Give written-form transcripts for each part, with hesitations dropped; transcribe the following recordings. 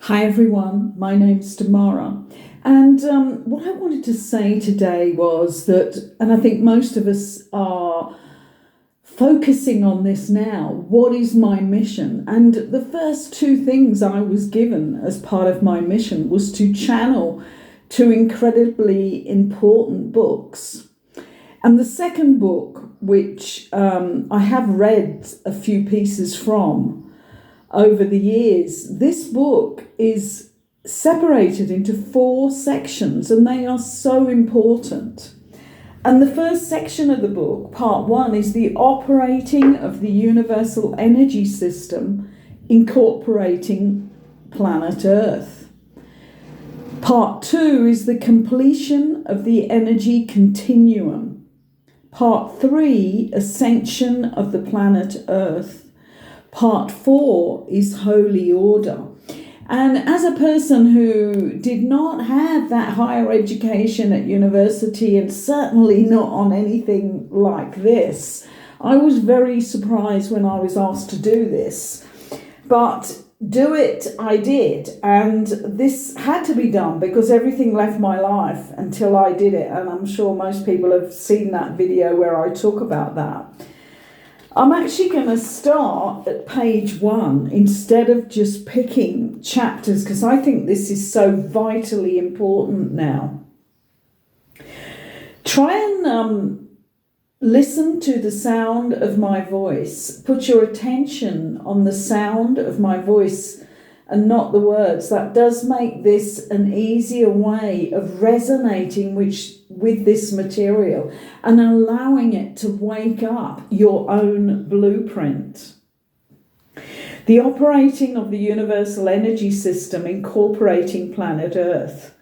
Hi everyone, my name's Tamara, and what I wanted to say today was that, and I think most of us are focusing on this now, what is my mission? And the first two things I was given as part of my mission was to channel two incredibly important books. And the second book, which I have read a few pieces from, over the years, this book is separated into 4 sections, and they are so important. And the first section of the book, part 1, is the operating of the universal energy system incorporating planet Earth. Part 2 is the completion of the energy continuum. Part 3, ascension of the planet Earth. Part 4 is holy order. And as a person who did not have that higher education at university, and certainly not on anything like this, I was very surprised when I was asked to do this. But do it I did, and this had to be done because everything left my life until I did it, and I'm sure most people have seen that video where I talk about that. I'm actually going to start at page 1 instead of just picking chapters, because I think this is so vitally important now. Try and listen to the sound of my voice. Put your attention on the sound of my voice and not the words. That does make this an easier way of resonating with this material and allowing it to wake up your own blueprint. The operating of the universal energy system incorporating planet Earth.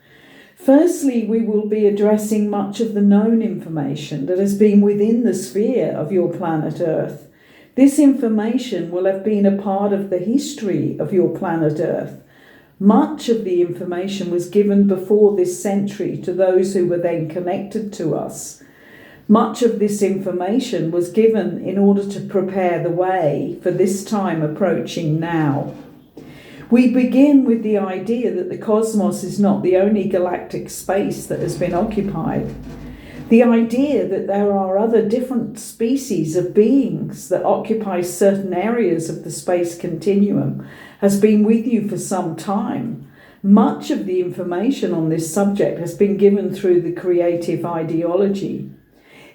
Firstly, we will be addressing much of the known information that has been within the sphere of your planet Earth. This information will have been a part of the history of your planet Earth. Much of the information was given before this century to those who were then connected to us. Much of this information was given in order to prepare the way for this time approaching now. We begin with the idea that the cosmos is not the only galactic space that has been occupied. The idea that there are other different species of beings that occupy certain areas of the space continuum has been with you for some time. Much of the information on this subject has been given through the creative ideology.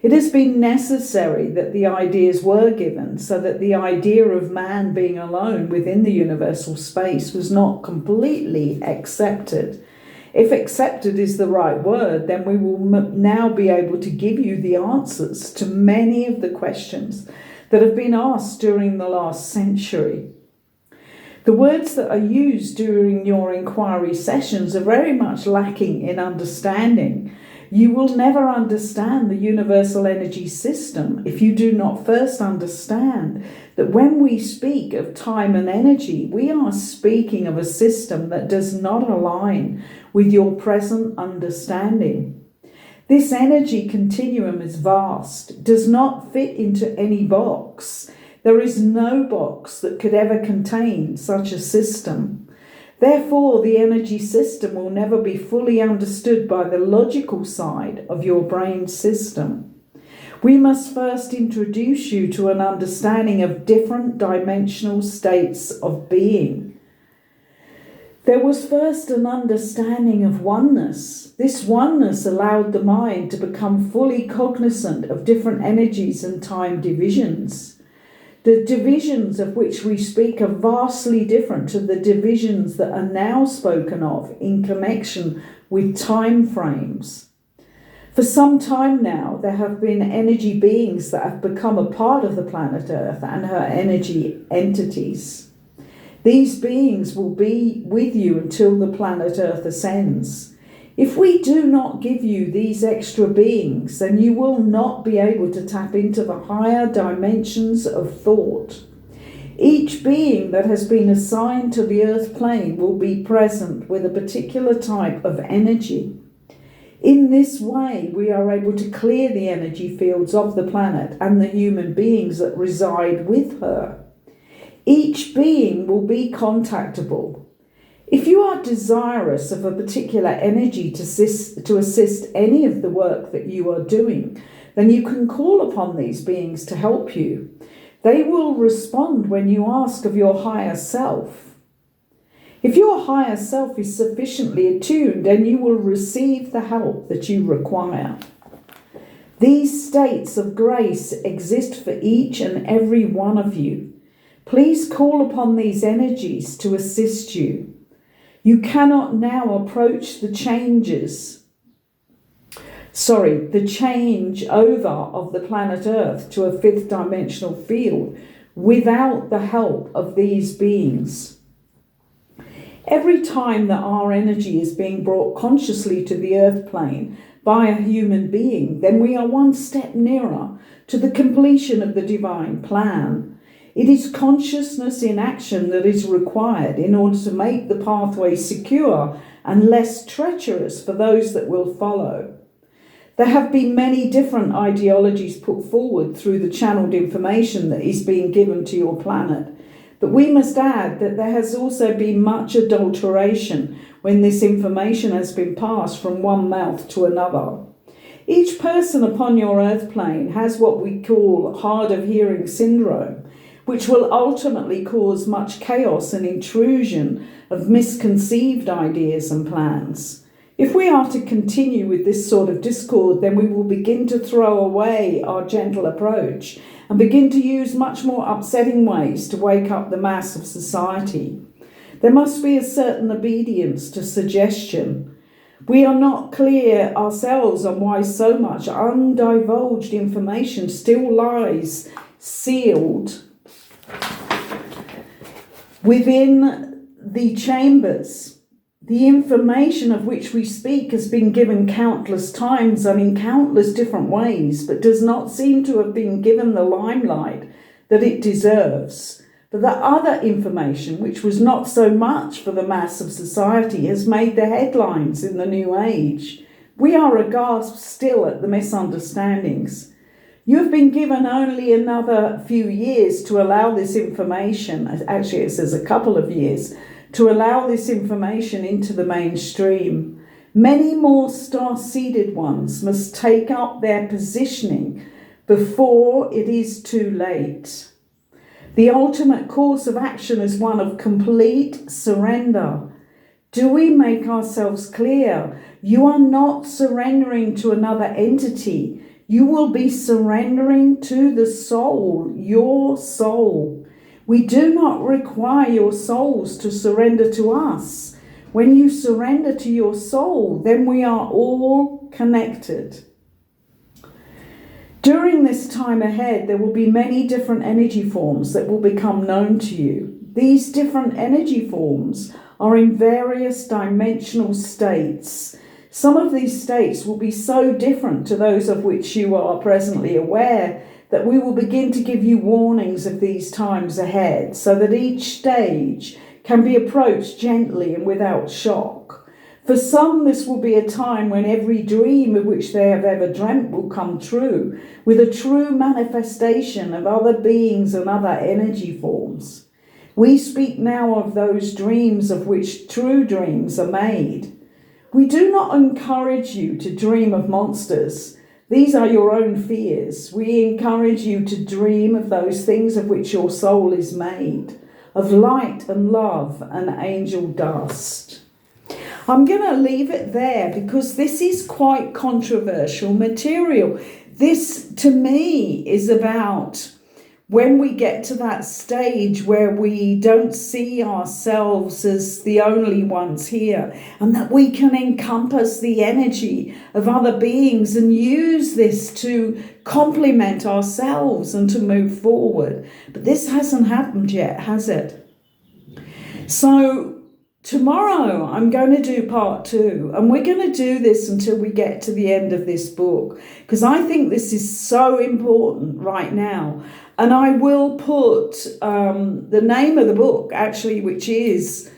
It has been necessary that the ideas were given so that the idea of man being alone within the universal space was not completely accepted. If accepted is the right word, then we will now be able to give you the answers to many of the questions that have been asked during the last century. The words that are used during your inquiry sessions are very much lacking in understanding. You will never understand the universal energy system if you do not first understand that when we speak of time and energy, we are speaking of a system that does not align with your present understanding. This energy continuum is vast, does not fit into any box. There is no box that could ever contain such a system. Therefore, the energy system will never be fully understood by the logical side of your brain system. We must first introduce you to an understanding of different dimensional states of being. There was first an understanding of oneness. This oneness allowed the mind to become fully cognizant of different energies and time divisions. The divisions of which we speak are vastly different to the divisions that are now spoken of in connection with time frames. For some time now, there have been energy beings that have become a part of the planet Earth and her energy entities. These beings will be with you until the planet Earth ascends. If we do not give you these extra beings, then you will not be able to tap into the higher dimensions of thought. Each being that has been assigned to the earth plane will be present with a particular type of energy. In this way, we are able to clear the energy fields of the planet and the human beings that reside with her. Each being will be contactable. If you are desirous of a particular energy to assist any of the work that you are doing, then you can call upon these beings to help you. They will respond when you ask of your higher self. If your higher self is sufficiently attuned, then you will receive the help that you require. These states of grace exist for each and every one of you. Please call upon these energies to assist you. You cannot now approach the change over of the planet Earth to a fifth dimensional field without the help of these beings. Every time that our energy is being brought consciously to the earth plane by a human being, then we are one step nearer to the completion of the divine plan. It is consciousness in action that is required in order to make the pathway secure and less treacherous for those that will follow. There have been many different ideologies put forward through the channeled information that is being given to your planet. But we must add that there has also been much adulteration when this information has been passed from one mouth to another. Each person upon your earth plane has what we call hard of hearing syndrome, which will ultimately cause much chaos and intrusion of misconceived ideas and plans. If we are to continue with this sort of discord, then we will begin to throw away our gentle approach and begin to use much more upsetting ways to wake up the mass of society. There must be a certain obedience to suggestion. We are not clear ourselves on why so much undivulged information still lies sealed within the chambers. The information of which we speak has been given countless times and in countless different ways, but does not seem to have been given the limelight that it deserves. But the other information, which was not so much for the mass of society, has made the headlines in the new age. We are aghast still at the misunderstandings. You have been given only another few years to allow this information, actually it says a couple of years, to allow this information into the mainstream. Many more star-seeded ones must take up their positioning before it is too late. The ultimate course of action is one of complete surrender. Do we make ourselves clear? You are not surrendering to another entity. You will be surrendering to the soul, your soul. We do not require your souls to surrender to us. When you surrender to your soul, then we are all connected. During this time ahead, there will be many different energy forms that will become known to you. These different energy forms are in various dimensional states. Some of these states will be so different to those of which you are presently aware that we will begin to give you warnings of these times ahead, so that each stage can be approached gently and without shock. For some, this will be a time when every dream of which they have ever dreamt will come true, with a true manifestation of other beings and other energy forms. We speak now of those dreams of which true dreams are made. We do not encourage you to dream of monsters. These are your own fears. We encourage you to dream of those things of which your soul is made, of light and love and angel dust. I'm going to leave it there because this is quite controversial material. This, to me, is about when we get to that stage where we don't see ourselves as the only ones here, and that we can encompass the energy of other beings and use this to complement ourselves and to move forward. But this hasn't happened yet, has it? So tomorrow I'm going to do part 2, and we're going to do this until we get to the end of this book, because I think this is so important right now. And I will put the name of the book, actually, which is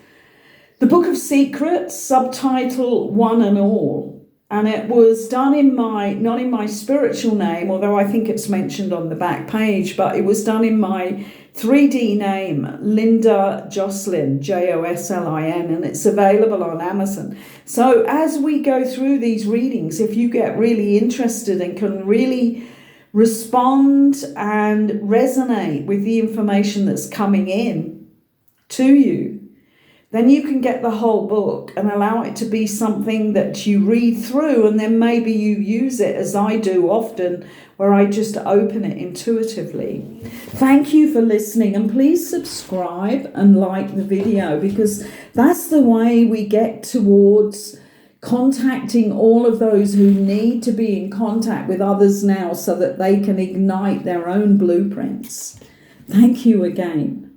The Book of Secrets, subtitle One and All. And it was done in not in my spiritual name, although I think it's mentioned on the back page, but it was done in my 3D name, Linda Joslin, Joslin, and it's available on Amazon. So as we go through these readings, if you get really interested and can really respond and resonate with the information that's coming in to you, then you can get the whole book and allow it to be something that you read through, and then maybe you use it, as I do often, where I just open it intuitively. Thank you for listening, and please subscribe and like the video, because that's the way we get towards contacting all of those who need to be in contact with others now so that they can ignite their own blueprints. Thank you again.